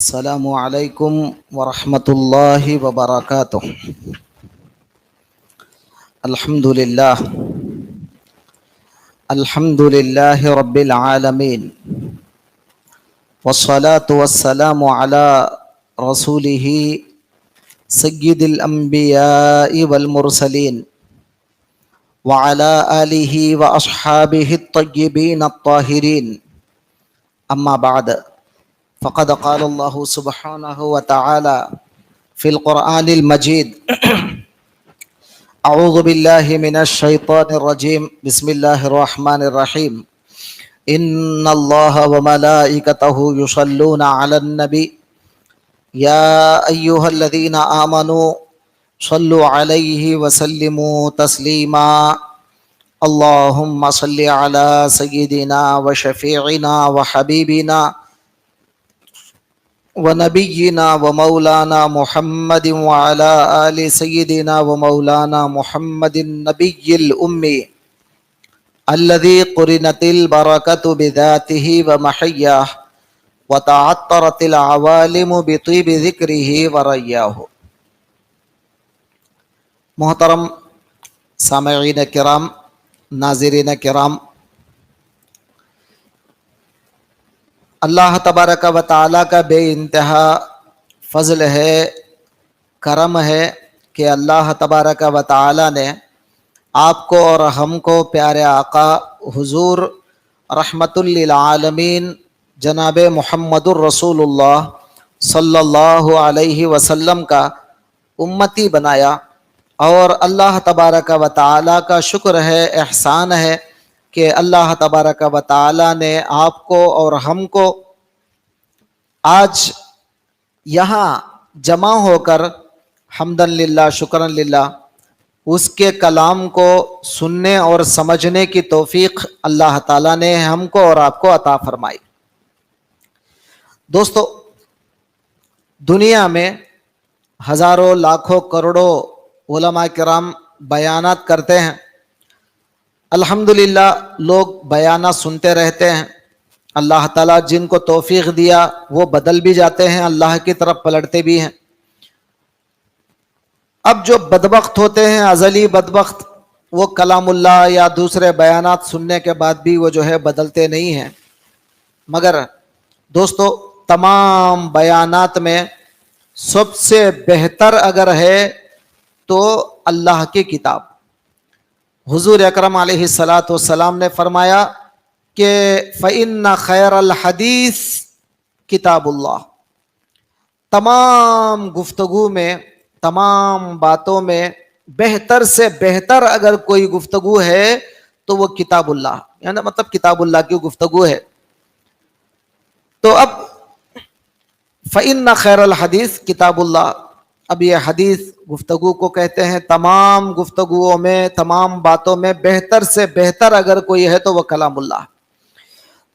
السلام علیکم ورحمۃ اللہ وبرکاتہ۔ الحمد للہ رب العالمین، والصلاة والسلام علی رسولہ سید الانبیاء والمرسلین، وعلی آلہ واصحابہ الطیبین الطاہرین، اما بعد، فقد قال اللہ سبحانہ وتعالی فی القرآن المجید: اعوذ باللہ من الشیطان الرجیم، بسم اللہ الرحمن الرحیم۔ ان اللہ وملائکتہ یصلون علی النبی یا ایہا الذین آمنوا صلوا علیہ وسلموا تسلیما۔ اللہم صل علی سیدنا وشفیعنا وحبیبنا ونبینا ومولانا محمد وعلى آل سیدنا ومولانا محمد النبی الأمی الذي قرنت البرکۃ بذاتہ ومحیاہ وتعطرت العوالم بطیب ذکرہ وریاہ۔ محترم سامعین کرام، ناظرین کرام، اللہ تبارک و تعالیٰ کا بے انتہا فضل ہے، کرم ہے کہ اللہ تبارک و تعالیٰ نے آپ کو اور ہم کو پیارے آقا حضور رحمت للعالمین جناب محمد الرسول اللہ صلی اللہ علیہ وسلم کا امتی بنایا، اور اللہ تبارک و تعالیٰ کا شکر ہے، احسان ہے کہ اللہ تبارک و تعالیٰ نے آپ کو اور ہم کو آج یہاں جمع ہو کر حمدن للہ، شکرن للہ، اس کے کلام کو سننے اور سمجھنے کی توفیق اللہ تعالیٰ نے ہم کو اور آپ کو عطا فرمائی۔ دوستو، دنیا میں ہزاروں لاکھوں کروڑوں علماء کرام بیانات کرتے ہیں، الحمدللہ لوگ بیانات سنتے رہتے ہیں۔ اللہ تعالیٰ جن کو توفیق دیا وہ بدل بھی جاتے ہیں، اللہ کی طرف پلٹتے بھی ہیں۔ اب جو بدبخت ہوتے ہیں، ازلی بدبخت، وہ کلام اللہ یا دوسرے بیانات سننے کے بعد بھی وہ بدلتے نہیں ہیں۔ مگر دوستو، تمام بیانات میں سب سے بہتر اگر ہے تو اللہ کی کتاب۔ حضور اکرم علیہ السلام نے فرمایا کہ فَإِنَّ خَيْرَ الْحَدِيثِ کتاب اللہ۔ تمام گفتگو میں، تمام باتوں میں بہتر سے بہتر اگر کوئی گفتگو ہے تو وہ کتاب اللہ، یعنی مطلب کتاب اللہ کی گفتگو ہے۔ تو اب فَإِنَّ خَيْرَ الْحَدِيثِ کتاب اللہ، اب یہ حدیث گفتگو کو کہتے ہیں۔ تمام گفتگوؤں میں، تمام باتوں میں بہتر سے بہتر اگر کوئی ہے تو وہ کلام اللہ۔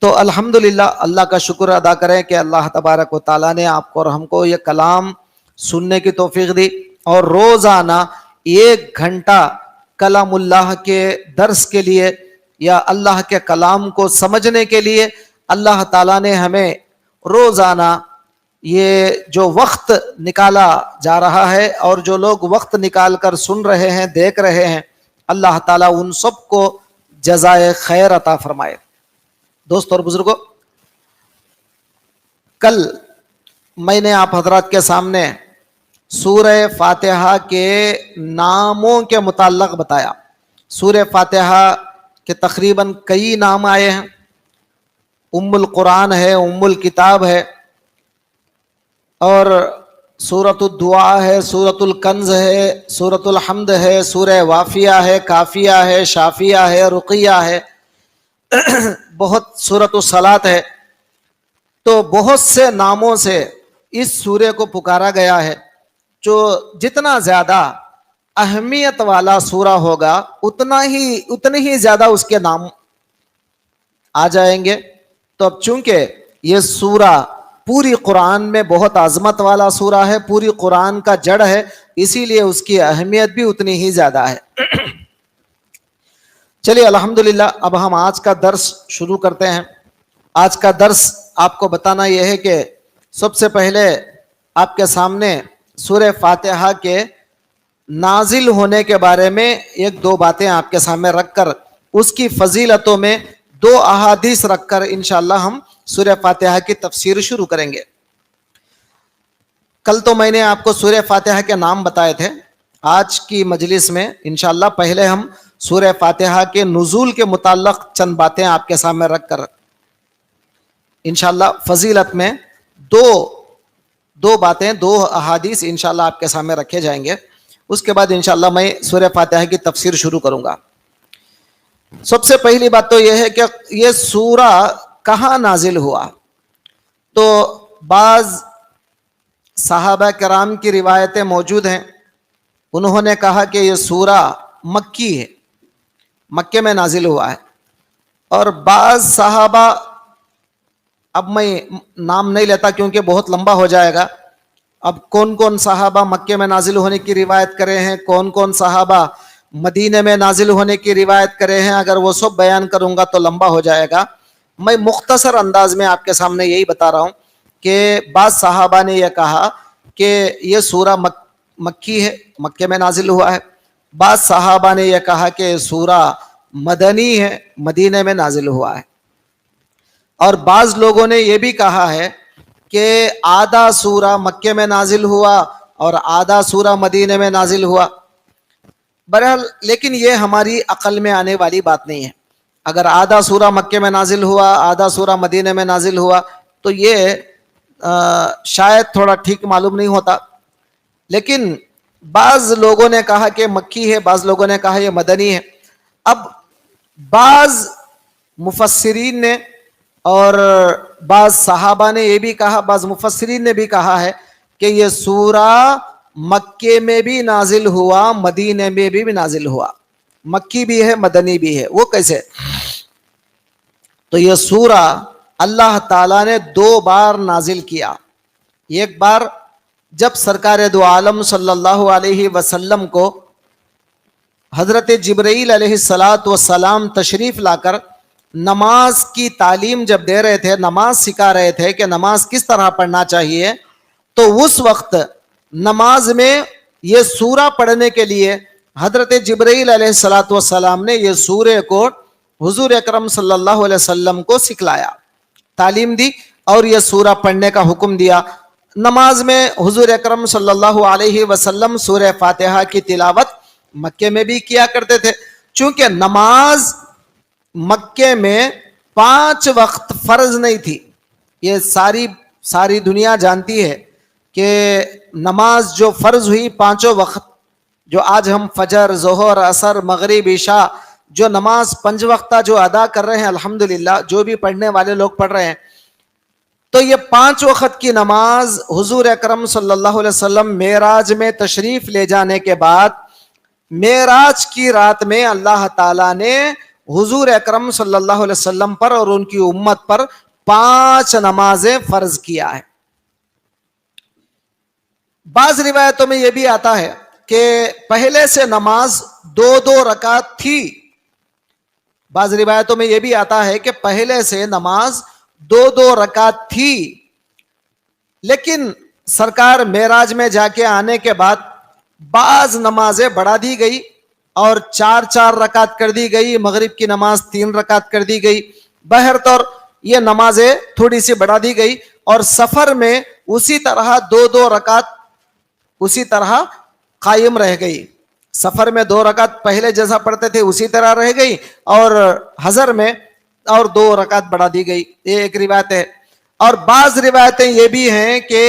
تو الحمدللہ اللہ کا شکر ادا کریں کہ اللہ تبارک و تعالیٰ نے آپ کو اور ہم کو یہ کلام سننے کی توفیق دی، اور روزانہ 1 گھنٹہ کلام اللہ کے درس کے لیے یا اللہ کے کلام کو سمجھنے کے لیے اللہ تعالیٰ نے ہمیں روزانہ یہ جو وقت نکالا جا رہا ہے، اور جو لوگ وقت نکال کر سن رہے ہیں، دیکھ رہے ہیں، اللہ تعالیٰ ان سب کو جزائے خیر عطا فرمائے۔ دوست اور بزرگوں، کل میں نے آپ حضرات کے سامنے سورہ فاتحہ کے ناموں کے متعلق بتایا۔ سورہ فاتحہ کے تقریباً کئی نام آئے ہیں۔ ام القرآن ہے، ام الکتاب ہے، اور سورۃ الدعاء ہے، سورۃ الکنز ہے، سورۃ الحمد ہے، سورہ وافیہ ہے، کافیہ ہے، شافیہ ہے، رقیہ ہے، بہت سورۃ الصلاۃ ہے۔ تو بہت سے ناموں سے اس سورے کو پکارا گیا ہے۔ جو جتنا زیادہ اہمیت والا سورہ ہوگا اتنے ہی زیادہ اس کے نام آ جائیں گے۔ تو اب چونکہ یہ سورہ پوری قرآن میں بہت عظمت والا سورہ ہے، پوری قرآن کا جڑ ہے، اسی لیے اس کی اہمیت بھی اتنی ہی زیادہ ہے۔ چلیے الحمدللہ، اب ہم آج کا درس شروع کرتے ہیں۔ آج کا درس آپ کو بتانا یہ ہے کہ سب سے پہلے آپ کے سامنے سورہ فاتحہ کے نازل ہونے کے بارے میں ایک دو باتیں آپ کے سامنے رکھ کر اس کی فضیلتوں میں دو احادیث رکھ کر انشاءاللہ ہم سورہ فاتحہ کی تفسیر شروع کریں گے۔ کل تو میں نے آپ کو سورہ فاتحہ کے نام بتائے تھے، آج کی مجلس میں انشاءاللہ پہلے ہم سورہ فاتحہ کے نزول کے متعلق چند باتیں آپ کے سامنے رکھ کر انشاءاللہ فضیلت میں دو باتیں، دو احادیث انشاءاللہ آپ کے سامنے رکھے جائیں گے۔ اس کے بعد انشاءاللہ میں سورہ فاتحہ کی تفسیر شروع کروں گا۔ سب سے پہلی بات تو یہ ہے کہ یہ سورہ کہاں نازل ہوا؟ تو بعض صحابہ کرام کی روایتیں موجود ہیں، انہوں نے کہا کہ یہ سورہ مکی ہے، مکے میں نازل ہوا ہے، اور بعض صحابہ، اب میں نام نہیں لیتا کیونکہ بہت لمبا ہو جائے گا، اب کون کون صحابہ مکے میں نازل ہونے کی روایت کرے ہیں، کون کون صحابہ مدینے میں نازل ہونے کی روایت کرے ہیں، اگر وہ سب بیان کروں گا تو لمبا ہو جائے گا۔ میں مختصر انداز میں آپ کے سامنے یہی بتا رہا ہوں کہ بعض صحابہ نے یہ کہا کہ یہ سورہ مکی ہے، مکے میں نازل ہوا ہے، بعض صحابہ نے یہ کہا کہ یہ سورہ مدنی ہے، مدینے میں نازل ہوا ہے، اور بعض لوگوں نے یہ بھی کہا ہے کہ آدھا سورہ مکے میں نازل ہوا اور آدھا سورہ مدینے میں نازل ہوا۔ بہرحال لیکن یہ ہماری عقل میں آنے والی بات نہیں ہے، اگر آدھا سورہ مکے میں نازل ہوا آدھا سورہ مدینے میں نازل ہوا تو یہ شاید تھوڑا ٹھیک معلوم نہیں ہوتا، لیکن بعض لوگوں نے کہا کہ مکی ہے، بعض لوگوں نے کہا یہ مدنی ہے۔ اب بعض مفسرین نے اور بعض صحابہ نے یہ بھی کہا، بعض مفسرین نے بھی کہا ہے کہ یہ سورہ مکے میں بھی نازل ہوا، مدینے میں بھی نازل ہوا، مکی بھی ہے مدنی بھی ہے۔ وہ کیسے؟ تو یہ سورہ اللہ تعالیٰ نے دو بار نازل کیا، ایک بار جب سرکار دو عالم صلی اللہ علیہ وسلم کو حضرت جبرائیل علیہ السلام تشریف لا کر نماز کی تعلیم جب دے رہے تھے، نماز سکھا رہے تھے کہ نماز کس طرح پڑھنا چاہیے، تو اس وقت نماز میں یہ سورہ پڑھنے کے لیے حضرت جبرائیل علیہ السلام نے یہ سورہ کو حضور اکرم صلی اللہ علیہ وسلم کو سکھلایا، تعلیم دی اور یہ سورہ پڑھنے کا حکم دیا۔ نماز میں حضور اکرم صلی اللہ علیہ وسلم سورہ فاتحہ کی تلاوت مکے میں بھی کیا کرتے تھے، چونکہ نماز مکے میں 5 وقت فرض نہیں تھی۔ یہ ساری دنیا جانتی ہے کہ نماز جو فرض ہوئی 5 وقت، جو آج ہم فجر، ظہر، عصر، مغرب، عشاء جو نماز 5 وقتہ جو ادا کر رہے ہیں، الحمدللہ جو بھی پڑھنے والے لوگ پڑھ رہے ہیں، تو یہ 5 وقت کی نماز حضور اکرم صلی اللہ علیہ وسلم معراج میں تشریف لے جانے کے بعد معراج کی رات میں اللہ تعالیٰ نے حضور اکرم صلی اللہ علیہ وسلم پر اور ان کی امت پر 5 نمازیں فرض کیا ہے۔ بعض روایتوں میں یہ بھی آتا ہے کہ پہلے سے نماز 2 رکعت تھی، بعض روایتوں میں یہ بھی آتا ہے کہ پہلے سے نماز 2 رکعت تھی، لیکن سرکار معراج میں جا کے آنے کے بعد بعض نمازیں بڑھا دی گئی اور 4 رکعت کر دی گئی، مغرب کی نماز 3 رکعت کر دی گئی، بہرطور یہ نمازیں تھوڑی سی بڑھا دی گئی، اور سفر میں اسی طرح 2 رکعت اسی طرح قائم رہ گئی، سفر میں 2 رکعت پہلے جیسا پڑھتے تھے اسی طرح رہ گئی، اور حضر میں اور 2 رکعت بڑھا دی گئی، یہ ایک روایت ہے۔ اور بعض روایتیں یہ بھی ہیں کہ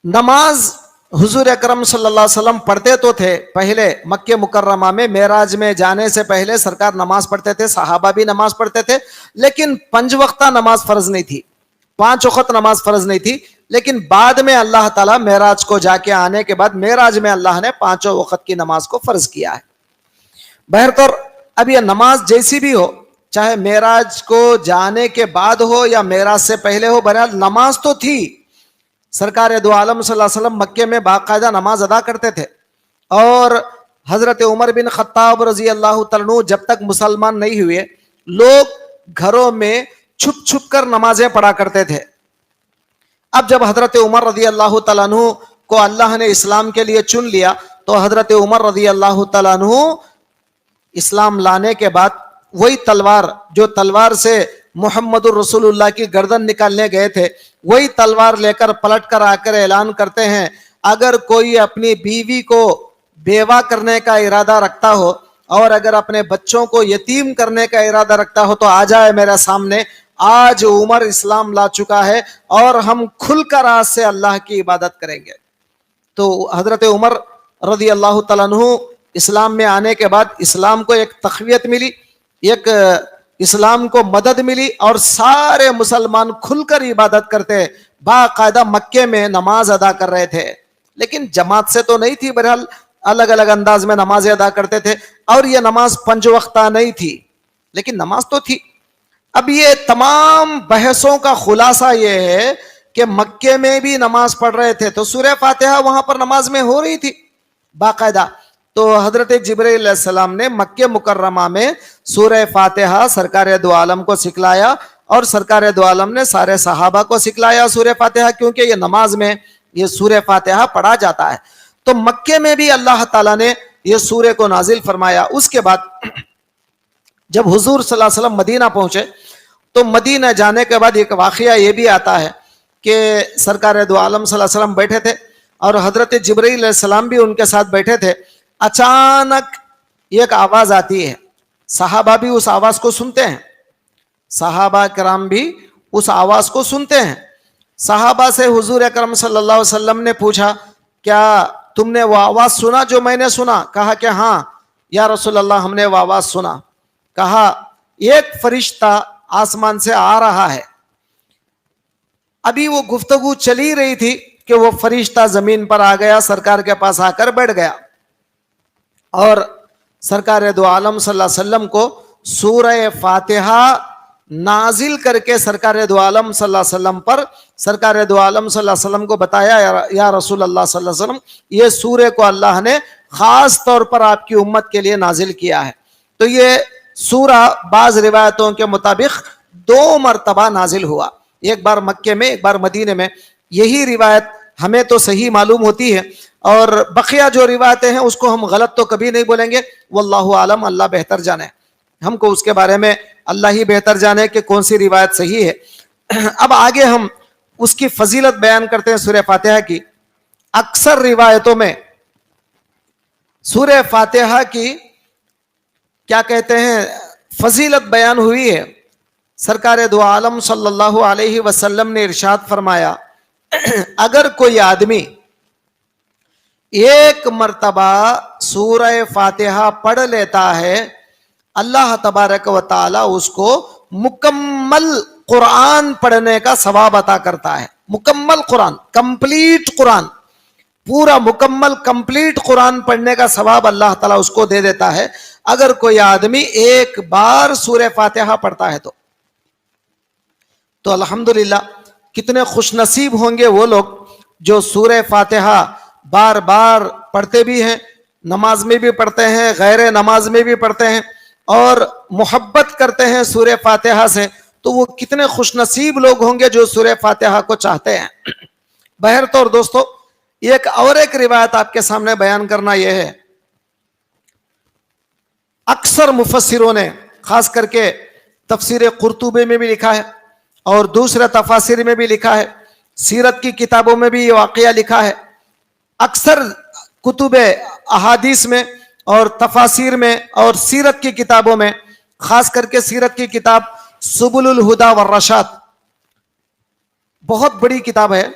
نماز حضور اکرم صلی اللہ علیہ وسلم پڑھتے تو تھے پہلے مکہ مکرمہ میں، معراج میں جانے سے پہلے سرکار نماز پڑھتے تھے، صحابہ بھی نماز پڑھتے تھے، لیکن 5 وقتہ نماز فرض نہیں تھی، 5 وقت نماز فرض نہیں تھی، لیکن بعد میں اللہ تعالیٰ معراج کو جا کے آنے کے بعد معراج میں اللہ نے 5 وقت کی نماز کو فرض کیا ہے۔ بہرطور اب یہ نماز جیسی بھی ہو، چاہے معراج کو جانے کے بعد ہو یا معراج سے پہلے ہو، بہرحال نماز تو تھی، سرکار دو عالم صلی اللہ علیہ وسلم مکے میں باقاعدہ نماز ادا کرتے تھے، اور حضرت عمر بن خطاب رضی اللہ تعالیٰ عنہ جب تک مسلمان نہیں ہوئے، لوگ گھروں میں چھپ چھپ کر نمازیں پڑھا کرتے تھے، اب جب حضرت عمر رضی اللہ تعالیٰ عنہ کو اللہ نے اسلام کے لیے چن لیا تو حضرت عمر رضی اللہ تعالیٰ عنہ اسلام لانے کے بعد وہی تلوار جو تلوار سے محمد الرسول اللہ کی گردن نکالنے گئے تھے وہی تلوار لے کر پلٹ کر آ کر اعلان کرتے ہیں اگر کوئی اپنی بیوی کو بیوہ کرنے کا ارادہ رکھتا ہو اور اگر اپنے بچوں کو یتیم کرنے کا ارادہ رکھتا ہو تو آ جائے میرے سامنے. آج عمر اسلام لا چکا ہے اور ہم کھل کر آج سے اللہ کی عبادت کریں گے. تو حضرت عمر رضی اللہ تعالیٰ عنہ اسلام میں آنے کے بعد اسلام کو ایک تقویت ملی, ایک اسلام کو مدد ملی اور سارے مسلمان کھل کر عبادت کرتے, باقاعدہ مکے میں نماز ادا کر رہے تھے, لیکن جماعت سے تو نہیں تھی, بہرحال الگ الگ انداز میں نمازیں ادا کرتے تھے اور یہ نماز 5 وقتہ نہیں تھی لیکن نماز تو تھی. اب یہ تمام بحثوں کا خلاصہ یہ ہے کہ مکے میں بھی نماز پڑھ رہے تھے تو سورہ فاتحہ وہاں پر نماز میں ہو رہی تھی باقاعدہ. تو حضرت جبرائیل علیہ السلام نے مکہ مکرمہ میں سورہ فاتحہ سرکار دو عالم کو سکھلایا اور سرکار دو عالم نے سارے صحابہ کو سکھلایا سورہ فاتحہ, کیونکہ یہ نماز میں یہ سورہ فاتحہ پڑھا جاتا ہے. تو مکے میں بھی اللہ تعالیٰ نے یہ سورہ کو نازل فرمایا. اس کے بعد جب حضور صلی اللہ علیہ وسلم مدینہ پہنچے تو مدینہ جانے کے بعد ایک واقعہ یہ بھی آتا ہے کہ سرکار دو عالم صلی اللہ علیہ وسلم بیٹھے تھے اور حضرت جبرائیل علیہ السلام بھی ان کے ساتھ بیٹھے تھے. اچانک ایک آواز آتی ہے, صحابہ بھی اس آواز کو سنتے ہیں, صحابہ کرام بھی اس آواز کو سنتے ہیں. صحابہ سے حضور اکرم صلی اللہ علیہ وسلم نے پوچھا کیا تم نے وہ آواز سنا جو میں نے سنا؟ کہا کہ ہاں یا رسول اللہ ہم نے وہ آواز سنا. کہا ایک فرشتہ آسمان سے آ رہا ہے. ابھی وہ گفتگو چلی رہی تھی کہ وہ فرشتہ زمین پر آ گیا, سرکار کے پاس آ کر بیٹھ گیا اور سرکار دو عالم صلی اللہ علیہ وسلم کو سورہ فاتحہ نازل کر کے سرکار دو عالم صلی اللہ علیہ وسلم پر سرکار دو عالم صلی اللہ علیہ وسلم کو بتایا یا رسول اللہ صلی اللہ علیہ وسلم یہ سورہ کو اللہ نے خاص طور پر آپ کی امت کے لیے نازل کیا ہے. تو یہ سورہ بعض روایتوں کے مطابق 2 مرتبہ نازل ہوا, ایک بار مکے میں ایک بار مدینے میں. یہی روایت ہمیں تو صحیح معلوم ہوتی ہے اور بقیہ جو روایتیں ہیں اس کو ہم غلط تو کبھی نہیں بولیں گے, واللہ عالم, اللہ بہتر جانے, ہم کو اس کے بارے میں اللہ ہی بہتر جانے کہ کون سی روایت صحیح ہے. اب آگے ہم اس کی فضیلت بیان کرتے ہیں سورہ فاتحہ کی. اکثر روایتوں میں سورہ فاتحہ کی کیا کہتے ہیں فضیلت بیان ہوئی ہے. سرکار دو عالم صلی اللہ علیہ وسلم نے ارشاد فرمایا اگر کوئی آدمی ایک مرتبہ سورہ فاتحہ پڑھ لیتا ہے اللہ تبارک و تعالی اس کو مکمل قرآن پڑھنے کا ثواب عطا کرتا ہے. مکمل قرآن, کمپلیٹ قرآن, پورا مکمل کمپلیٹ قرآن پڑھنے کا ثواب اللہ تعالیٰ اس کو دے دیتا ہے اگر کوئی آدمی ایک بار سورہ فاتحہ پڑھتا ہے. تو الحمدللہ کتنے خوش نصیب ہوں گے وہ لوگ جو سورہ فاتحہ بار بار پڑھتے بھی ہیں, نماز میں بھی پڑھتے ہیں, غیر نماز میں بھی پڑھتے ہیں اور محبت کرتے ہیں سورہ فاتحہ سے. تو وہ کتنے خوش نصیب لوگ ہوں گے جو سورہ فاتحہ کو چاہتے ہیں. بہرطور دوستو ایک روایت آپ کے سامنے بیان کرنا یہ ہے, اکثر مفسروں نے خاص کر کے تفسیر قرطبی میں بھی لکھا ہے اور دوسرے تفاسیر میں بھی لکھا ہے, سیرت کی کتابوں میں بھی یہ واقعہ لکھا ہے. اکثر کتب احادیث میں اور تفاسیر میں اور سیرت کی کتابوں میں, خاص کر کے سیرت کی کتاب سبل الہدی والرشاد بہت بڑی کتاب ہے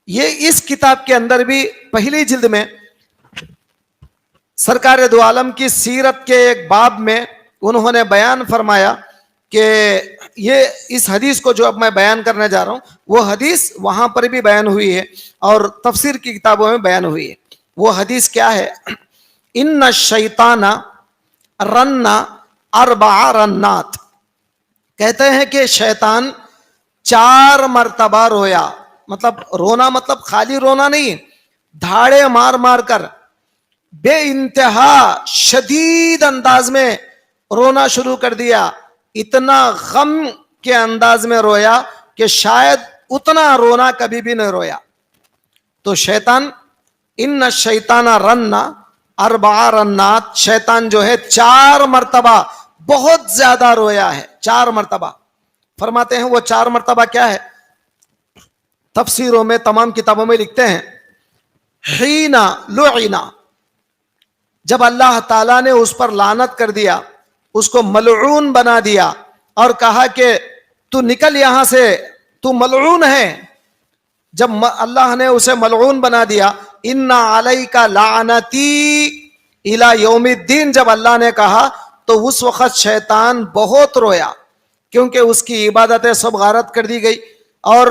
یہ. اس کتاب کے اندر بھی پہلی جلد میں سرکار دو عالم کی سیرت کے ایک باب میں انہوں نے بیان فرمایا کہ یہ اس حدیث کو جو اب میں بیان کرنے جا رہا ہوں وہ حدیث وہاں پر بھی بیان ہوئی ہے اور تفسیر کی کتابوں میں بیان ہوئی ہے. وہ حدیث کیا ہے؟ ان الشیطان رن 4 رنات, کہتے ہیں کہ شیطان 4 مرتبہ رویا. مطلب رونا مطلب خالی رونا نہیں, دھاڑے مار مار کر بے انتہا شدید انداز میں رونا شروع کر دیا. اتنا غم کے انداز میں رویا کہ شاید اتنا رونا کبھی بھی نہیں رویا. تو شیطان ان شیطان رننا اربع رنات, شیطان جو ہے 4 مرتبہ بہت زیادہ رویا ہے. 4 مرتبہ فرماتے ہیں. وہ 4 مرتبہ کیا ہے؟ تفسیروں میں تمام کتابوں میں لکھتے ہیں حین لعنا, جب اللہ تعالیٰ نے اس پر لعنت کر دیا, اس کو ملعون بنا دیا اور کہا کہ تو نکل یہاں سے, تو ملعون ہے. جب اللہ نے اسے ملعون بنا دیا, ان علیک لعنتی الی یوم الدین, جب اللہ نے کہا تو اس وقت شیطان بہت رویا, کیونکہ اس کی عبادتیں سب غارت کر دی گئی اور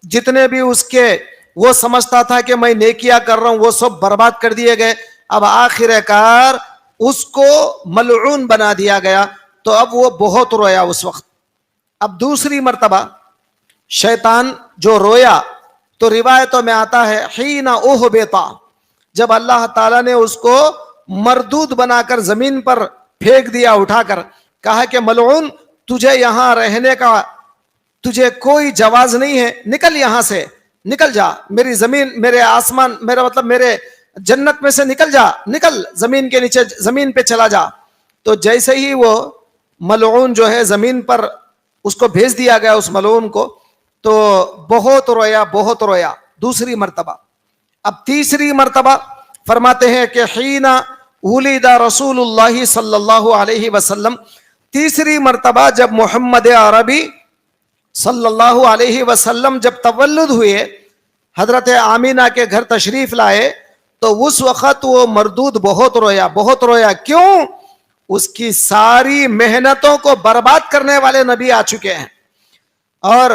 جتنے بھی اس کے وہ سمجھتا تھا کہ میں نیکیاں کر رہا ہوں وہ سب برباد کر دیے گئے. اب آخر کار اس کو ملعون بنا دیا گیا, تو اب وہ بہت رویا اس وقت. اب دوسری مرتبہ شیطان جو رویا تو روایتوں میں آتا ہے حین اہبطا, جب اللہ تعالیٰ نے اس کو مردود بنا کر زمین پر پھینک دیا, اٹھا کر کہا کہ ملعون تجھے یہاں رہنے کا تجھے کوئی جواز نہیں ہے, نکل یہاں سے, نکل جا, میری زمین, میرے آسمان, میرا مطلب میرے جنت میں سے نکل جا, نکل زمین کے نیچے, زمین پہ چلا جا. تو جیسے ہی وہ ملعون جو ہے زمین پر اس کو بھیج دیا گیا, اس ملعون کو, تو بہت رویا, بہت رویا. دوسری مرتبہ. اب تیسری مرتبہ فرماتے ہیں کہ حین ولد رسول اللہ صلی اللہ علیہ وسلم, تیسری مرتبہ جب محمد عربی صلی اللہ علیہ وسلم جب تولد ہوئے, حضرت آمینہ کے گھر تشریف لائے, تو اس وقت وہ مردود بہت رویا, بہت رویا. کیوں؟ اس کی ساری محنتوں کو برباد کرنے والے نبی آ چکے ہیں. اور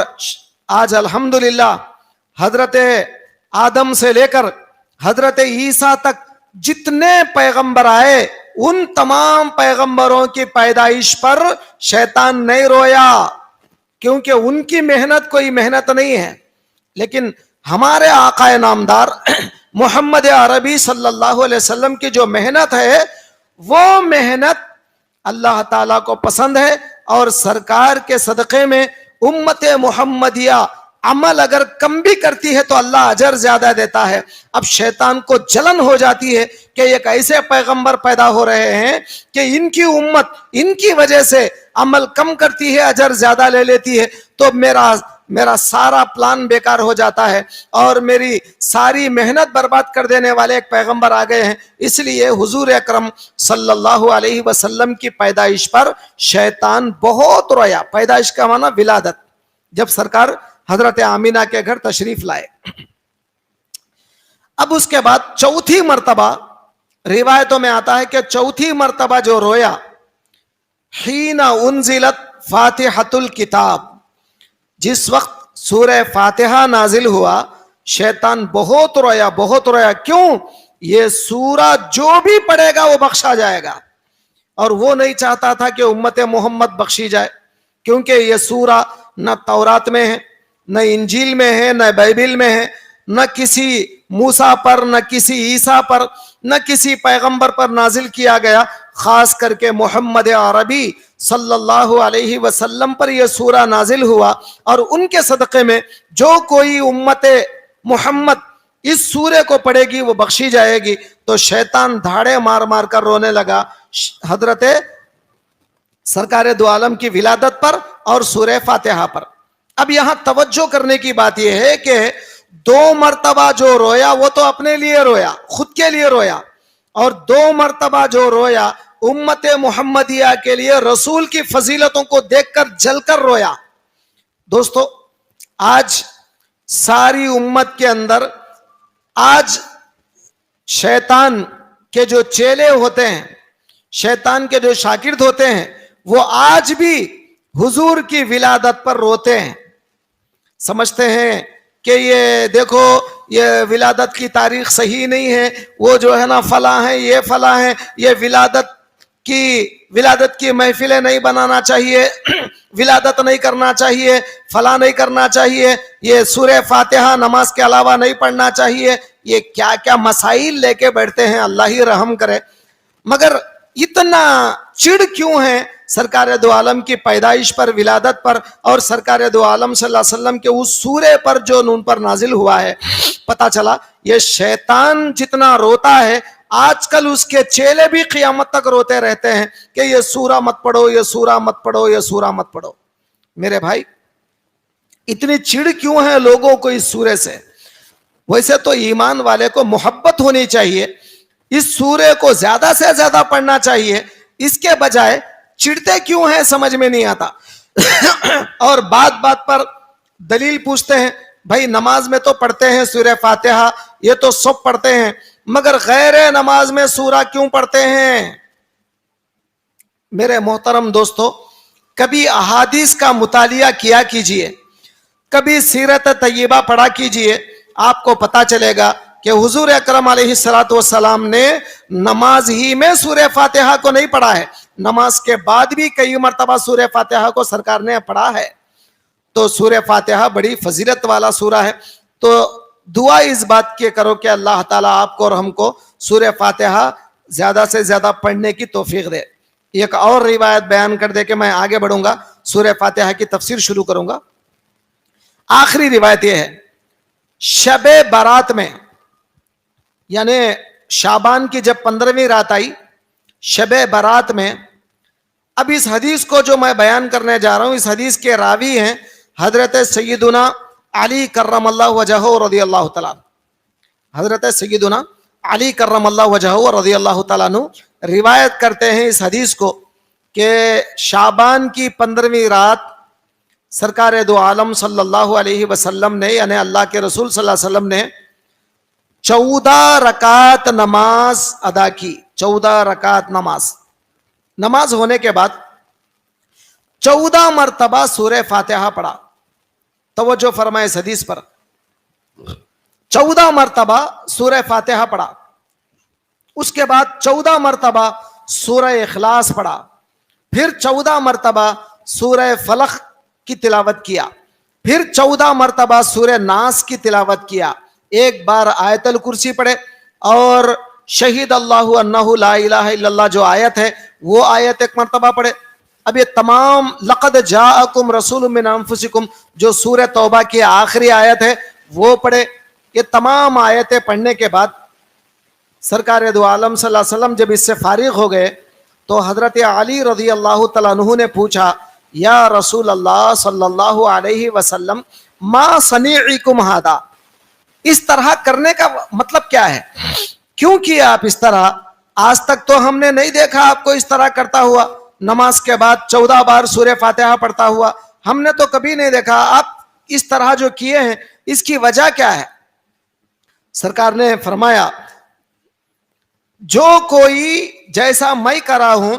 آج الحمدللہ حضرت آدم سے لے کر حضرت عیسیٰ تک جتنے پیغمبر آئے, ان تمام پیغمبروں کی پیدائش پر شیطان نہیں رویا, کیونکہ ان کی محنت کوئی محنت نہیں ہے. لیکن ہمارے آقا نامدار محمد عربی صلی اللہ علیہ وسلم کی جو محنت ہے, وہ محنت اللہ تعالیٰ کو پسند ہے, اور سرکار کے صدقے میں امت محمدیہ عمل اگر کم بھی کرتی ہے تو اللہ اجر زیادہ دیتا ہے. اب شیطان کو جلن ہو جاتی ہے کہ ایک ایسے پیغمبر پیدا ہو رہے ہیں کہ ان کی امت ان کی وجہ سے عمل کم کرتی ہے, اجر زیادہ لے لیتی ہے, تو میرا سارا پلان بیکار ہو جاتا ہے اور میری ساری محنت برباد کر دینے والے ایک پیغمبر آ گئے ہیں. اس لیے حضور اکرم صلی اللہ علیہ وسلم کی پیدائش پر شیطان بہت رویا. پیدائش کا معنی ولادت, جب سرکار حضرت آمینہ کے گھر تشریف لائے. اب اس کے بعد چوتھی مرتبہ روایتوں میں آتا ہے کہ چوتھی مرتبہ جو رویا حین انزلت فاتحۃ الکتاب, جس وقت سورہ فاتحہ نازل ہوا, شیطان بہت رویا, بہت رویا. کیوں؟ یہ سورہ جو بھی پڑھے گا وہ بخشا جائے گا, اور وہ نہیں چاہتا تھا کہ امت محمد بخشی جائے, کیونکہ یہ سورہ نہ تورات میں ہے, نہ انجیل میں ہے, نہ بائبل میں ہے, نہ کسی موسیٰ پر, نہ کسی عیسیٰ پر, نہ کسی پیغمبر پر نازل کیا گیا. خاص کر کے محمد عربی صلی اللہ علیہ وسلم پر یہ سورہ نازل ہوا, اور ان کے صدقے میں جو کوئی امت محمد اس سورے کو پڑھے گی وہ بخشی جائے گی. تو شیطان دھاڑے مار مار کر رونے لگا حضرت سرکار دو عالم کی ولادت پر اور سورہ فاتحہ پر. اب یہاں توجہ کرنے کی بات یہ ہے کہ 2 مرتبہ جو رویا وہ تو اپنے لیے رویا, خود کے لیے رویا, اور 2 مرتبہ جو رویا امت محمدیہ کے لیے رسول کی فضیلتوں کو دیکھ کر جل کر رویا. دوستو, آج ساری امت کے اندر آج شیطان کے جو چیلے ہوتے ہیں, شیطان کے جو شاگرد ہوتے ہیں, وہ آج بھی حضور کی ولادت پر روتے ہیں. سمجھتے ہیں کہ یہ دیکھو یہ ولادت کی تاریخ صحیح نہیں ہے, وہ جو ہے نا فلاں ہے, یہ فلاں ہے, یہ ولادت کی محفلیں نہیں بنانا چاہیے, ولادت نہیں کرنا چاہیے, فلاں نہیں کرنا چاہیے, یہ سورہ فاتحہ نماز کے علاوہ نہیں پڑھنا چاہیے. یہ کیا کیا مسائل لے کے بیٹھتے ہیں, اللہ ہی رحم کرے. مگر اتنا چڑ کیوں ہے سرکار دو عالم کی پیدائش پر، ولادت پر، اور سرکار دو عالم صلی اللہ علیہ وسلم کے اس سورے پر جو نون پر نازل ہوا ہے؟ پتا چلا یہ شیطان جتنا روتا ہے آج کل اس کے چیلے بھی قیامت تک روتے رہتے ہیں کہ یہ سورہ مت پڑھو، یہ سورہ مت پڑھو، یہ سورہ مت پڑھو۔ میرے بھائی اتنی چڑ کیوں ہے لوگوں کو اس سورے سے؟ ویسے تو ایمان والے کو محبت ہونی چاہیے، اس سورے کو زیادہ سے زیادہ پڑھنا چاہیے، اس کے بجائے چڑتے کیوں ہیں سمجھ میں نہیں آتا۔ اور بات بات پر دلیل پوچھتے ہیں، بھائی نماز میں تو پڑھتے ہیں سورہ فاتحہ، یہ تو سب پڑھتے ہیں، مگر غیر نماز میں سورہ کیوں پڑھتے ہیں؟ میرے محترم دوستو، کبھی احادیث کا مطالعہ کیا کیجئے، کبھی سیرت طیبہ پڑھا کیجئے، آپ کو پتا چلے گا کہ حضور اکرم علیہ السلام نے نماز ہی میں سورہ فاتحہ کو نہیں پڑھا ہے، نماز کے بعد بھی کئی مرتبہ سورہ فاتحہ کو سرکار نے پڑھا ہے۔ تو سورہ فاتحہ بڑی فضیلت والا سورہ ہے، تو دعا اس بات کی کرو کہ اللہ تعالیٰ آپ کو اور ہم کو سورہ فاتحہ زیادہ سے زیادہ پڑھنے کی توفیق دے۔ ایک اور روایت بیان کر دے کہ میں آگے بڑھوں گا، سورہ فاتحہ کی تفسیر شروع کروں گا۔ آخری روایت یہ ہے، شب برات میں، یعنی شعبان کی جب 15ویں رات آئی، شب برات میں، اب اس حدیث کو جو میں بیان کرنے جا رہا ہوں، اس حدیث کے راوی ہیں حضرت سیدنا علی کرم اللہ وجہہ رضی اللہ تعالیٰ، حضرت سیدنا علی کرم اللہ وجہہ رضی اللہ تعالیٰ عنہ روایت کرتے ہیں اس حدیث کو کہ شعبان کی 15ویں رات سرکار دو عالم صلی اللہ علیہ وسلم نے، یعنی اللہ کے رسول صلی اللہ علیہ وسلم نے 14 رکعت نماز ادا کی۔ 14 رکعت نماز ہونے کے بعد 14 مرتبہ سورہ فاتحہ پڑھا۔ توجہ فرمائے اس حدیث پر، 14 مرتبہ سورہ فاتحہ پڑھا، اس کے بعد 14 مرتبہ سورہ اخلاص پڑھا، پھر 14 مرتبہ سورہ فلق کی تلاوت کیا، پھر 14 مرتبہ سورہ ناس کی تلاوت کیا، ایک بار آیت الکرسی پڑھے، اور شہید اللہ انہ لا الہ الا اللہ جو آیت ہے وہ آیت ایک مرتبہ پڑھے۔ اب یہ تمام لقد جاءکم رسول من انفسکم جو سورہ توبہ کی آخری آیت ہے وہ پڑھے۔ یہ تمام آیتیں پڑھنے کے بعد سرکار دو عالم صلی اللہ علیہ وسلم جب اس سے فارغ ہو گئے تو حضرت علی رضی اللہ تعالیٰ عنہ نے پوچھا، یا رسول اللہ صلی اللہ علیہ وسلم ما صنیعکم ھذا، اس طرح کرنے کا مطلب کیا ہے؟ کیوں کیا آپ اس طرح؟ آج تک تو ہم نے نہیں دیکھا آپ کو اس طرح کرتا ہوا، نماز کے بعد 14 بار سورہ فاتحہ پڑھتا ہوا، ہم نے تو کبھی نہیں دیکھا، آپ اس طرح جو کیے ہیں اس کی وجہ کیا ہے؟ سرکار نے فرمایا، جو کوئی جیسا میں کرا ہوں،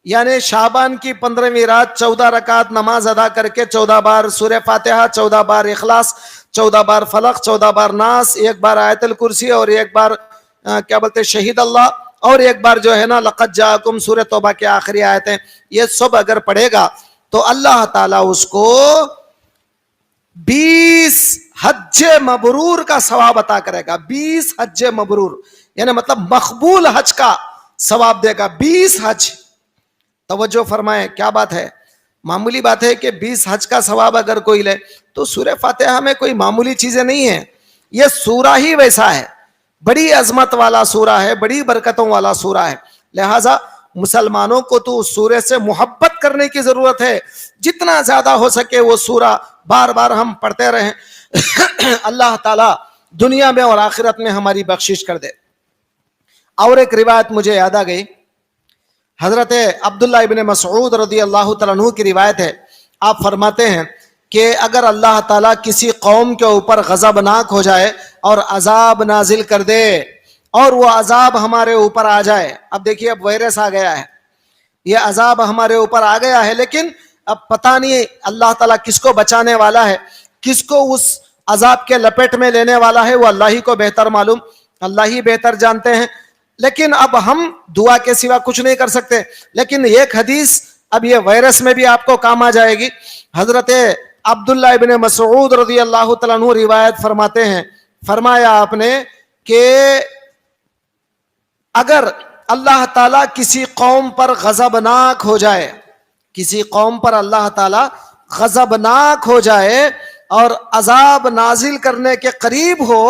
یعنی شعبان کی 15ویں رات 14 رکعت نماز ادا کر کے 14 بار سورہ فاتحہ، 14 بار اخلاص، 14 بار فلق، 14 بار ناس، ایک بار آیت الکرسی، اور ایک بار کیا بولتے شہید اللہ، اور ایک بار جو ہے نا لقد جاءکم سورہ توبہ کی آخری آیتیں، یہ سب اگر پڑھے گا تو اللہ تعالیٰ اس کو 20 حج مبرور کا ثواب عطا کرے گا۔ 20 حج مبرور یعنی مطلب مقبول حج کا ثواب دے گا، 20 حج۔ توجہ فرمائیں، کیا بات ہے، معمولی بات ہے کہ 20 حج کا ثواب اگر کوئی لے تو سورہ فاتحہ میں کوئی معمولی چیزیں نہیں ہیں، یہ سورہ ہی ویسا ہے، بڑی عظمت والا سورہ ہے، بڑی برکتوں والا سورہ ہے، لہٰذا مسلمانوں کو تو اس سورے سے محبت کرنے کی ضرورت ہے، جتنا زیادہ ہو سکے وہ سورہ بار بار ہم پڑھتے رہیں۔ اللہ تعالیٰ دنیا میں اور آخرت میں ہماری بخشش کر دے۔ اور ایک روایت مجھے یاد آ گئی، حضرت عبداللہ ابن مسعود رضی اللہ تعالیٰ عنہ کی روایت ہے، آپ فرماتے ہیں کہ اگر اللہ تعالیٰ کسی قوم کے اوپر غضبناک ہو جائے اور عذاب نازل کر دے اور وہ عذاب ہمارے اوپر آ جائے، اب دیکھیے اب وائرس آ گیا ہے، یہ عذاب ہمارے اوپر آ گیا ہے، لیکن اب پتہ نہیں اللہ تعالیٰ کس کو بچانے والا ہے، کس کو اس عذاب کے لپیٹ میں لینے والا ہے، وہ اللہ ہی کو بہتر معلوم، اللہ ہی بہتر جانتے ہیں، لیکن اب ہم دعا کے سوا کچھ نہیں کر سکتے۔ لیکن ایک حدیث اب یہ وائرس میں بھی آپ کو کام آ جائے گی۔ حضرت عبداللہ ابن مسعود رضی اللہ تعالیٰ عنہ روایت فرماتے ہیں، فرمایا آپ نے کہ اگر اللہ تعالیٰ کسی قوم پر غضبناک ہو جائے، کسی قوم پر اللہ تعالیٰ غضبناک ہو جائے اور عذاب نازل کرنے کے قریب ہو،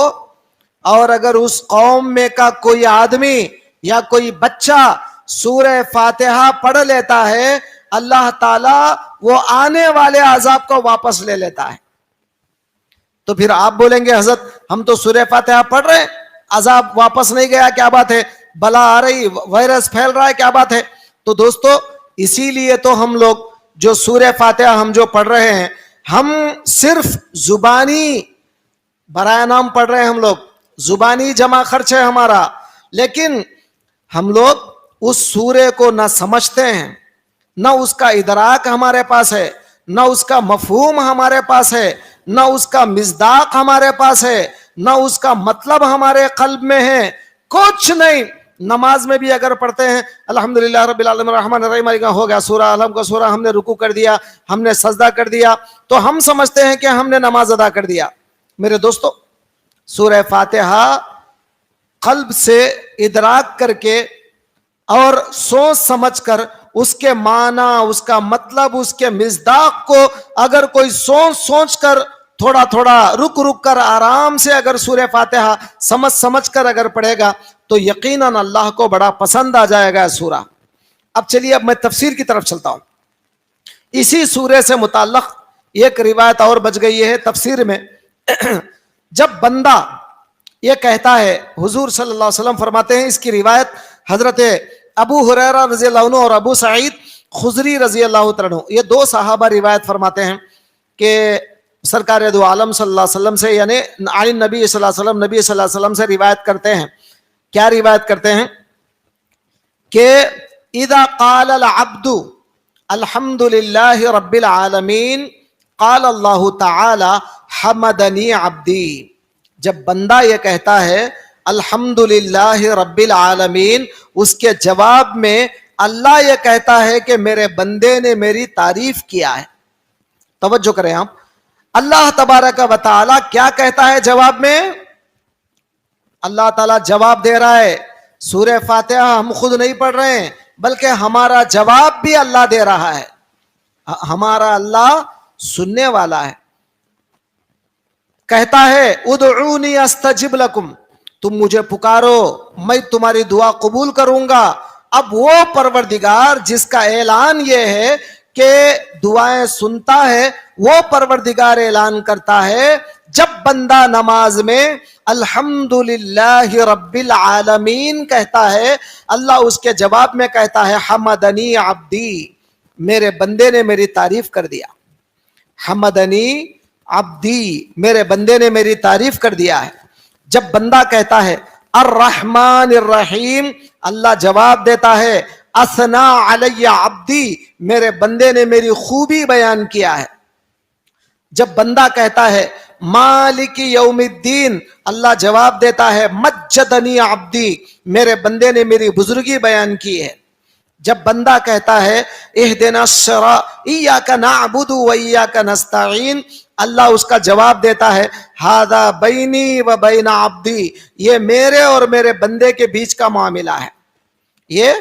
اور اگر اس قوم میں کا کوئی آدمی یا کوئی بچہ سورہ فاتحہ پڑھ لیتا ہے، اللہ تعالیٰ وہ آنے والے عذاب کو واپس لے لیتا ہے۔ تو پھر آپ بولیں گے حضرت ہم تو سورہ فاتحہ پڑھ رہے ہیں، عذاب واپس نہیں گیا، کیا بات ہے؟ بلا آ رہی، وائرس پھیل رہا ہے، کیا بات ہے؟ تو دوستو اسی لیے تو ہم لوگ جو سورہ فاتحہ ہم جو پڑھ رہے ہیں، ہم صرف زبانی برائے نام پڑھ رہے ہیں، ہم لوگ زبانی جمع خرچ ہے ہمارا، لیکن ہم لوگ اس سورے کو نہ سمجھتے ہیں، نہ اس کا ادراک ہمارے پاس ہے، نہ اس کا مفہوم ہمارے پاس ہے، نہ اس کا مصداق ہمارے پاس ہے، نہ اس کا مطلب ہمارے قلب میں ہے، کچھ نہیں۔ نماز میں بھی اگر پڑھتے ہیں الحمدللہ رب العالمین الرحمن الرحیم ہو گیا سورہ علم کا سورہ، ہم نے رکوع کر دیا، ہم نے سجدہ کر دیا، تو ہم سمجھتے ہیں کہ ہم نے نماز ادا کر دیا۔ میرے دوستو سورہ فاتحہ قلب سے ادراک کر کے اور سوچ سمجھ کر اس کے معنی، اس کا مطلب، اس کے مصداق کو اگر کوئی سوچ کر تھوڑا تھوڑا رک کر آرام سے اگر سورہ فاتحہ سمجھ کر اگر پڑھے گا تو یقیناً اللہ کو بڑا پسند آ جائے گا سورہ۔ اب چلیے اب میں تفسیر کی طرف چلتا ہوں۔ اسی سورے سے متعلق ایک روایت اور بچ گئی ہے تفسیر میں۔ جب بندہ یہ کہتا ہے، حضور صلی اللہ علیہ وسلم فرماتے ہیں، اس کی روایت حضرت ابو ہریرہ رضی اللہ عنہ اور ابو سعید خضری رضی اللہ عنہ، یہ دو صحابہ روایت فرماتے ہیں کہ سرکار دو عالم صلی اللہ علیہ وسلم سے، یعنی عن نبی صلی اللہ علیہ وسلم، نبی صلی اللہ علیہ وسلم سے روایت کرتے ہیں۔ کیا روایت کرتے ہیں؟ کہ اذا قال العبد الحمد للہ رب العالمین قال اللہ تعالی حمدنی عبدی، جب بندہ یہ کہتا ہے الحمد للہ رب العالمین، اس کے جواب میں اللہ یہ کہتا ہے کہ میرے بندے نے میری تعریف کیا ہے۔ توجہ کریں آپ، اللہ تبارک و تعالی کیا کہتا ہے جواب میں؟ اللہ تعالیٰ جواب دے رہا ہے۔ سورہ فاتحہ ہم خود نہیں پڑھ رہے ہیں بلکہ ہمارا جواب بھی اللہ دے رہا ہے۔ ہمارا اللہ سننے والا ہے۔ کہتا ہے ادعونی استجب لکم، تم مجھے پکارو میں تمہاری دعا قبول کروں گا۔ اب وہ پروردگار جس کا اعلان یہ ہے کہ دعائیں سنتا ہے، وہ پروردگار اعلان کرتا ہے جب بندہ نماز میں الحمدللہ رب العالمین کہتا ہے، اللہ اس کے جواب میں کہتا ہے حمدنی عبدی، میرے بندے نے میری تعریف کر دیا۔ حمدنی عبدی، میرے بندے نے میری تعریف کر دیا ہے۔ جب بندہ کہتا ہے الرحمن الرحیم، اللہ جواب دیتا ہے اثنا علی عبدی، میرے بندے نے میری خوبی بیان کیا ہے۔ جب بندہ کہتا ہے مالک یوم الدین، اللہ جواب دیتا ہے مجدنی عبدی، میرے بندے نے میری بزرگی بیان کی ہے۔ جب بندہ کہتا ہے اہدنا الصراط ایاک نعبد و ایاک نستعین، اللہ اس کا جواب دیتا ہے ھذا بینی و بین عبدی، یہ میرے اور میرے بندے کے بیچ کا معاملہ ہے، یہ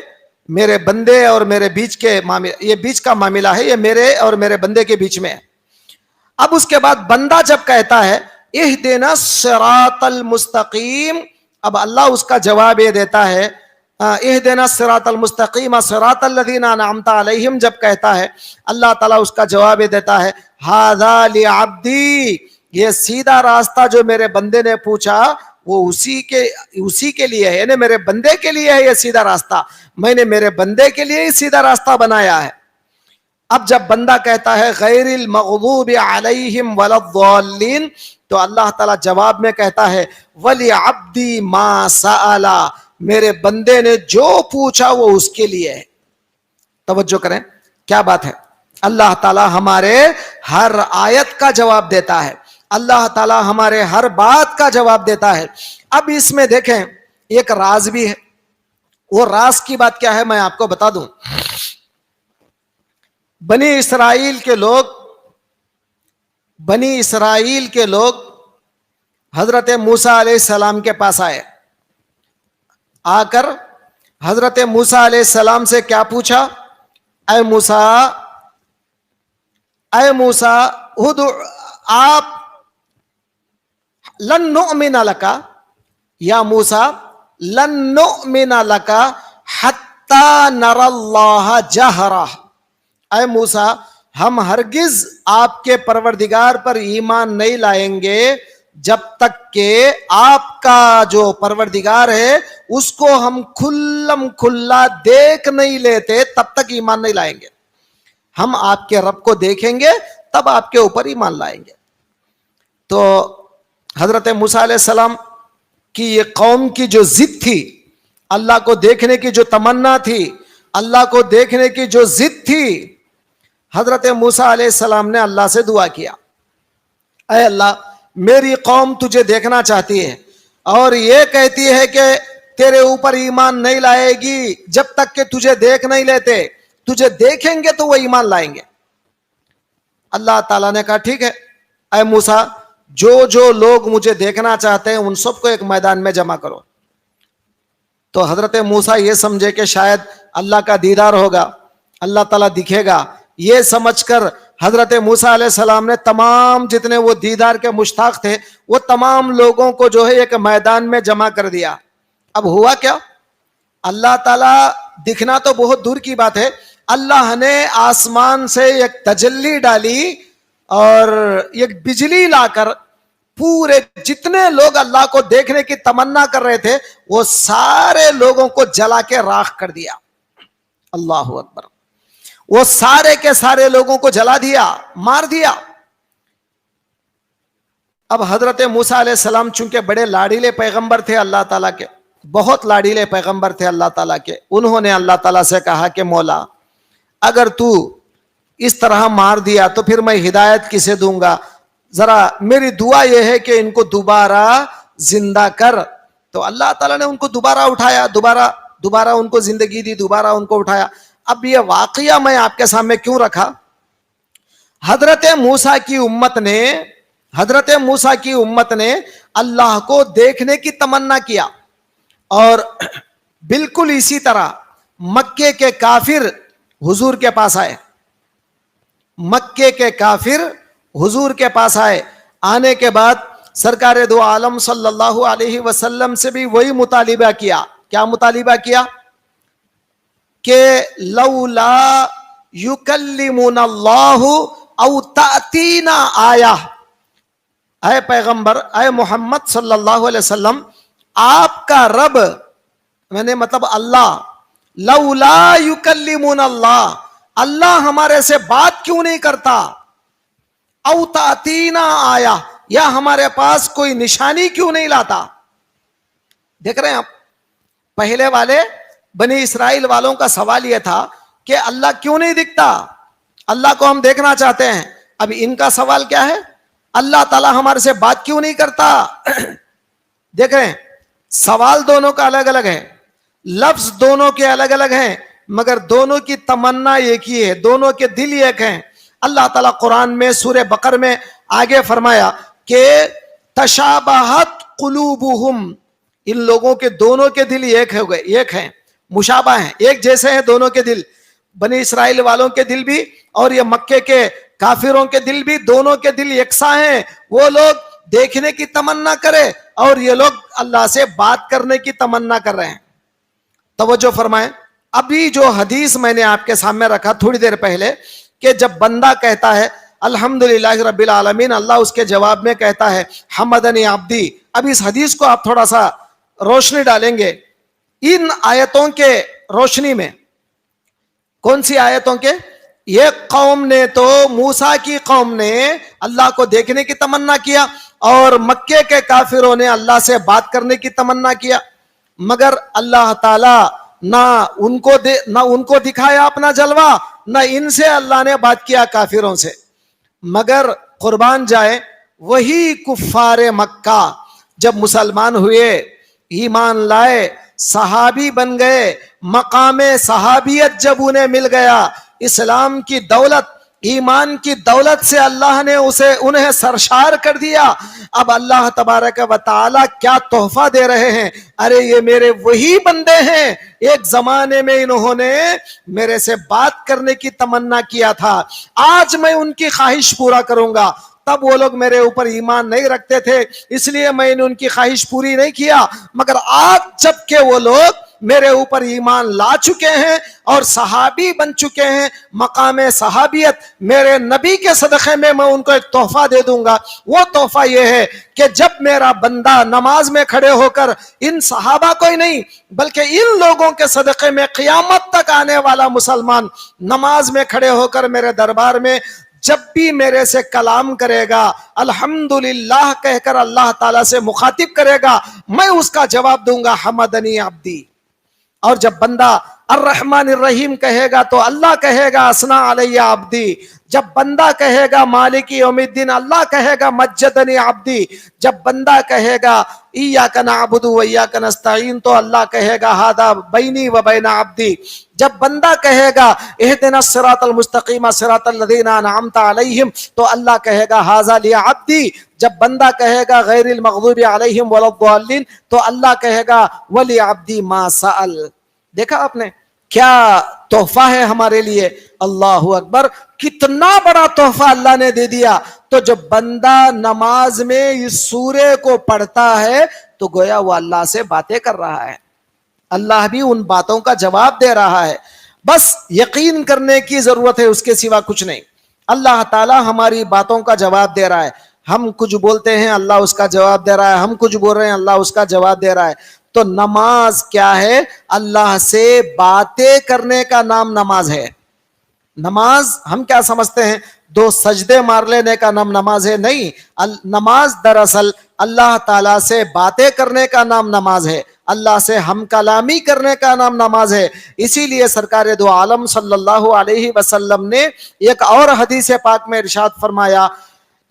میرے بندے اور میرے بیچ کے معاملہ، یہ بیچ کا معاملہ ہے، یہ میرے اور میرے بندے کے بیچ میں ہے۔ اب اس کے بعد بندہ جب کہتا ہے اہدنا الصراط المستقیم، اب اللہ اس کا جواب یہ دیتا ہے اہدنا الصراط المستقیم صراط الذین انعمت علیہم، جب کہتا ہے اللہ تعالیٰ اس کا جواب یہ دیتا ہے ھذا لعبدی، یہ سیدھا راستہ جو میرے بندے نے پوچھا وہ اسی کے لیے ہے، یعنی میرے بندے کے لیے ہے یہ سیدھا راستہ، میں نے میرے بندے کے لیے ہی سیدھا راستہ بنایا ہے۔ اب جب بندہ کہتا ہے غیر المغضوب علیہم ولا الضالین، تو اللہ تعالیٰ جواب میں کہتا ہے وَلِعَبْدِي مَا سَأَلَ، میرے بندے نے جو پوچھا وہ اس کے لیے ہے۔ توجہ کریں، کیا بات ہے؟ اللہ تعالیٰ ہمارے ہر آیت کا جواب دیتا ہے، اللہ تعالیٰ ہمارے ہر بات کا جواب دیتا ہے۔ اب اس میں دیکھیں ایک راز بھی ہے، وہ راز کی بات کیا ہے میں آپ کو بتا دوں۔ بنی اسرائیل کے لوگ حضرت موسیٰ علیہ السلام کے پاس آئے، آ کر حضرت موسیٰ علیہ السلام سے کیا پوچھا؟ اے موسیٰ آپ لن نؤمن لکا، یا موسیٰ لن نؤمن لکا حتی نر اللہ جہرہ، اے موسیٰ ہم ہرگز آپ کے پروردگار پر ایمان نہیں لائیں گے جب تک کہ آپ کا جو پروردگار ہے اس کو ہم کھلم کھلا دیکھ نہیں لیتے، تب تک ایمان نہیں لائیں گے. ہم آپ کے رب کو دیکھیں گے تب آپ کے اوپر ایمان لائیں گے. تو حضرت موسیٰ علیہ السلام کی یہ قوم کی جو ضد تھی، اللہ کو دیکھنے کی جو تمنا تھی، اللہ کو دیکھنے کی جو ضد تھی، حضرت موسیٰ علیہ السلام نے اللہ سے دعا کیا، اے اللہ میری قوم تجھے دیکھنا چاہتی ہے اور یہ کہتی ہے کہ تیرے اوپر ایمان نہیں لائے گی جب تک کہ تجھے دیکھ نہیں لیتے، تجھے دیکھیں گے تو وہ ایمان لائیں گے. اللہ تعالیٰ نے کہا ٹھیک ہے اے موسیٰ، جو لوگ مجھے دیکھنا چاہتے ہیں ان سب کو ایک میدان میں جمع کرو. تو حضرت موسیٰ یہ سمجھے کہ شاید اللہ کا دیدار ہوگا، اللہ تعالیٰ دکھے گا، یہ سمجھ کر حضرت موسیٰ علیہ السلام نے تمام جتنے وہ دیدار کے مشتاق تھے وہ تمام لوگوں کو جو ہے ایک میدان میں جمع کر دیا. اب ہوا کیا؟ اللہ تعالیٰ دکھنا تو بہت دور کی بات ہے، اللہ نے آسمان سے ایک تجلی ڈالی اور ایک بجلی لا کر پورے جتنے لوگ اللہ کو دیکھنے کی تمنا کر رہے تھے وہ سارے لوگوں کو جلا کے راکھ کر دیا. اللہ اکبر. وہ سارے کے سارے لوگوں کو جلا دیا، مار دیا. اب حضرت موسیٰ علیہ السلام چونکہ بڑے لاڈیلے پیغمبر تھے اللہ تعالیٰ کے، بہت لاڈیلے پیغمبر تھے اللہ تعالیٰ کے، انہوں نے اللہ تعالیٰ سے کہا کہ مولا اگر تو اس طرح مار دیا تو پھر میں ہدایت کسے دوں گا، ذرا میری دعا یہ ہے کہ ان کو دوبارہ زندہ کر. تو اللہ تعالیٰ نے ان کو دوبارہ اٹھایا، دوبارہ ان کو زندگی دی، دوبارہ ان کو اٹھایا. اب یہ واقعہ میں آپ کے سامنے کیوں رکھا؟ حضرت موسیٰ کی امت نے اللہ کو دیکھنے کی تمنا کیا اور بالکل اسی طرح مکے کے کافر حضور کے پاس آئے. مکے کے کافر حضور کے پاس آئے، آنے کے بعد سرکار دو عالم صلی اللہ علیہ وسلم سے بھی وہی مطالبہ کیا. کیا مطالبہ کیا؟ کہ لولا یکلمنا اللہ او تأتینا آیہ، اے پیغمبر، اے محمد صلی اللہ علیہ وسلم، آپ کا رب مطلب اللہ، لولا یکلمنا اللہ، اللہ ہمارے سے بات کیوں نہیں کرتا، او تأتینا آیہ، یا ہمارے پاس کوئی نشانی کیوں نہیں لاتا. دیکھ رہے ہیں آپ، پہلے والے بنی اسرائیل والوں کا سوال یہ تھا کہ اللہ کیوں نہیں دکھتا، اللہ کو ہم دیکھنا چاہتے ہیں. اب ان کا سوال کیا ہے؟ اللہ تعالیٰ ہمارے سے بات کیوں نہیں کرتا. دیکھ رہے ہیں سوال دونوں کا الگ الگ ہے، لفظ دونوں کے الگ الگ ہیں، مگر دونوں کی تمنا ایک ہی ہے، دونوں کے دل ایک ہیں. اللہ تعالیٰ قرآن میں سورہ بقر میں آگے فرمایا کہ تشابہت قلوبہم، ان لوگوں کے دونوں کے دل ایک ہو گئے، ایک ہیں، مشابہ ہیں، ایک جیسے ہیں دونوں کے دل. بنی اسرائیل والوں کے دل بھی اور یہ مکے کے کافروں کے دل بھی، دونوں کے دل یکساں ہیں. وہ لوگ دیکھنے کی تمنا کرے اور یہ لوگ اللہ سے بات کرنے کی تمنا کر رہے ہیں. توجہ فرمائیں، ابھی جو حدیث میں نے آپ کے سامنے رکھا تھوڑی دیر پہلے کہ جب بندہ کہتا ہے الحمدللہ رب العالمین، اللہ اس کے جواب میں کہتا ہے حمدنی عبدی. اب اس حدیث کو آپ تھوڑا سا روشنی ڈالیں گے ان آیتوں کے روشنی میں. کون سی آیتوں کے؟ یہ قوم نے تو، موسیٰ کی قوم نے اللہ کو دیکھنے کی تمنا کیا اور مکے کے کافروں نے اللہ سے بات کرنے کی تمنا کیا، مگر اللہ تعالی نہ ان کو دکھایا اپنا جلوہ، نہ ان سے اللہ نے بات کیا کافروں سے. مگر قربان جائے وہی کفار مکہ جب مسلمان ہوئے، ایمان لائے، صحابی بن گئے، مقام صحابیت جب انہیں مل گیا، اسلام کی دولت ایمان کی دولت سے اللہ نے انہیں سرشار کر دیا. اب اللہ تبارک و تعالی کیا تحفہ دے رہے ہیں. ارے یہ میرے وہی بندے ہیں ایک زمانے میں انہوں نے میرے سے بات کرنے کی تمنا کیا تھا, آج میں ان کی خواہش پورا کروں گا. تب وہ لوگ میرے اوپر ایمان نہیں رکھتے تھے, اس لیے میں نے ان کی خواہش پوری نہیں کیا. مگر آج جب کہ وہ لوگ میرے اوپر ایمان لا چکے ہیں اور صحابی بن چکے ہیں, مقام صحابیت میرے نبی کے صدقے میں ان کو ایک تحفہ دے دوں گا. وہ تحفہ یہ ہے کہ جب میرا بندہ نماز میں کھڑے ہو کر ان صحابہ کو ہی نہیں بلکہ ان لوگوں کے صدقے میں قیامت تک آنے والا مسلمان نماز میں کھڑے ہو کر میرے دربار میں جب بھی میرے سے کلام کرے گا, الحمدللہ کہہ کر اللہ تعالیٰ سے مخاطب کرے گا, میں اس کا جواب دوں گا حمدنی عبدی. اور جب بندہ الرحمن الرحیم کہے گا تو اللہ کہے گا اسنا علی عبدی. جب بندہ کہے گا مالک یوم الدین, اللہ کہے گا مجدنی عبدی. جب بندہ کہے گا ایاک نعبد و ایاک نستعین تو اللہ کہے گا ھذا بینی و بین عبدی. جب بندہ کہے گا اہدنا الصراط المستقیم صراط الذین انعمت علیہم تو اللہ کہے گا ھذا لی عبدی. جب بندہ کہے گا غیر المغضوب علیہم ولا الضالین تو اللہ کہے گا ولی عبدی ما سأل. دیکھا آپ نے کیا تحفہ ہے ہمارے لیے. اللہ اکبر, کتنا بڑا تحفہ اللہ نے دے دیا. تو جب بندہ نماز میں اس سورے کو پڑھتا ہے تو گویا وہ اللہ سے باتیں کر رہا ہے, اللہ بھی ان باتوں کا جواب دے رہا ہے. بس یقین کرنے کی ضرورت ہے, اس کے سوا کچھ نہیں. اللہ تعالی ہماری باتوں کا جواب دے رہا ہے. ہم کچھ بولتے ہیں اللہ اس کا جواب دے رہا ہے, ہم کچھ بول رہے ہیں اللہ اس کا جواب دے رہا ہے. تو نماز کیا ہے؟ اللہ سے باتیں کرنے کا نام نماز ہے. نماز ہم کیا سمجھتے ہیں دو سجدے مار لینے کا نام نماز ہے؟ نہیں, نماز دراصل اللہ تعالیٰ سے باتیں کرنے کا نام نماز ہے, اللہ سے ہم کلامی کرنے کا نام نماز ہے. اسی لیے سرکار دو عالم صلی اللہ علیہ وسلم نے ایک اور حدیث پاک میں ارشاد فرمایا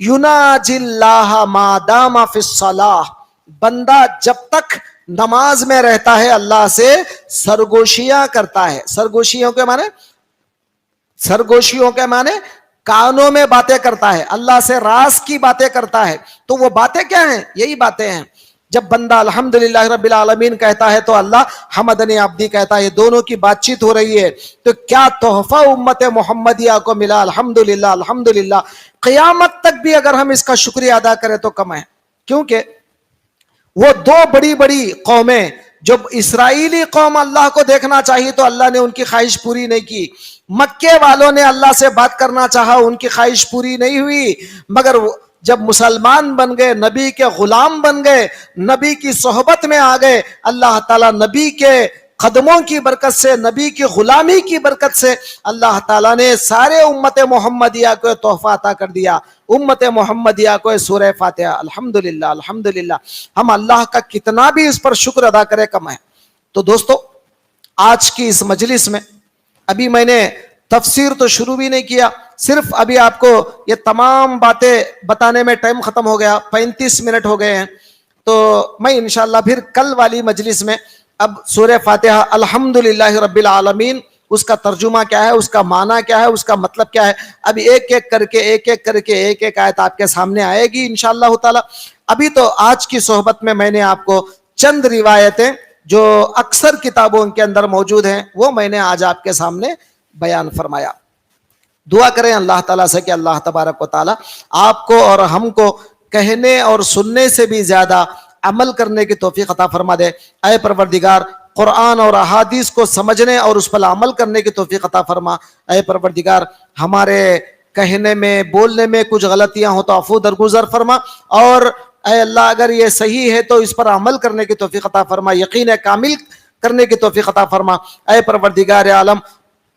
یناجی اللہ ما دام فی الصلاۃ, بندہ جب تک نماز میں رہتا ہے اللہ سے سرگوشیاں کرتا ہے. سرگوشیوں کے معنی کانوں میں باتیں کرتا ہے, اللہ سے راز کی باتیں کرتا ہے. تو وہ باتیں کیا ہیں؟ یہی باتیں ہیں. جب بندہ الحمدللہ رب العالمین کہتا ہے تو اللہ حمدنی عبدی کہتا ہے, دونوں کی بات چیت ہو رہی ہے. تو کیا تحفہ امت محمدیہ کو ملا, الحمدللہ الحمدللہ. قیامت تک بھی اگر ہم اس کا شکریہ ادا کریں تو کم ہے, کیونکہ وہ دو بڑی بڑی قومیں, جب اسرائیلی قوم اللہ کو دیکھنا چاہیے تو اللہ نے ان کی خواہش پوری نہیں کی. مکے والوں نے اللہ سے بات کرنا چاہا, ان کی خواہش پوری نہیں ہوئی. مگر جب مسلمان بن گئے, نبی کے غلام بن گئے, نبی کی صحبت میں آ گئے, اللہ تعالیٰ نبی کے قدموں کی برکت سے, نبی کی غلامی کی برکت سے اللہ تعالیٰ نے سارے امت محمدیہ کو تحفہ عطا کر دیا. امت محمدیہ کو سورہ فاتحہ. الحمدللہ الحمدللہ. ہم اللہ کا کتنا بھی اس پر شکر ادا کرے کم ہے. تو دوستو, آج کی اس مجلس میں ابھی میں نے تفسیر تو شروع بھی نہیں کیا, صرف ابھی آپ کو یہ تمام باتیں بتانے میں ٹائم ختم ہو گیا, 35 منٹ ہو گئے ہیں. تو میں انشاءاللہ پھر کل والی مجلس میں اب سورہ فاتحہ الحمدللہ رب العالمین اس کا ترجمہ کیا ہے, اس کا معنی کیا ہے, اس کا مطلب کیا ہے, اب ایک ایک کر کے ایک آیت آپ کے سامنے آئے گی انشاءاللہ تعالی. ابھی تو آج کی صحبت میں نے آپ کو چند روایتیں جو اکثر کتابوں کے اندر موجود ہیں وہ میں نے آج آپ کے سامنے بیان فرمایا. دعا کریں اللہ تعالیٰ سے کہ اللہ تبارک و تعالیٰ آپ کو اور ہم کو کہنے اور سننے سے بھی زیادہ عمل کرنے کی توفیق عطا فرما دے. اے پروردگار, قرآن اور احادیث کو سمجھنے اور اس پر عمل کرنے کی توفیق عطا فرما. اے پروردگار, ہمارے کہنے میں بولنے میں کچھ غلطیاں ہوں تو عفو درگزر فرما, اور اے اللہ اگر یہ صحیح ہے تو اس پر عمل کرنے کی توفیق عطا فرما, یقین کامل کرنے کی توفیق عطا فرما. اے پروردگار عالم,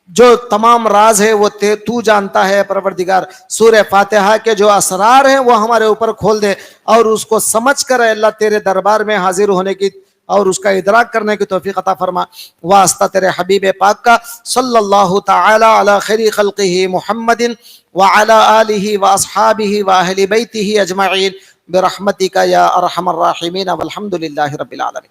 جو تمام راز ہے وہ تو جانتا ہے. پروردگار, سورہ فاتحہ کے جو اسرار ہیں وہ ہمارے اوپر کھول دے, اور اس کو سمجھ کر اے اللہ تیرے دربار میں حاضر ہونے کی اور اس کا ادراک کرنے کی توفیق عطا فرما. واسطہ تیرے حبیب پاک کا صلی اللہ تعالی علی خیر خلقہ محمد وعلی آلہ واصحابہ واہل بیتہ اجمعین برحمتک یا ارحم الراحمین والحمد للہ رب العالمین.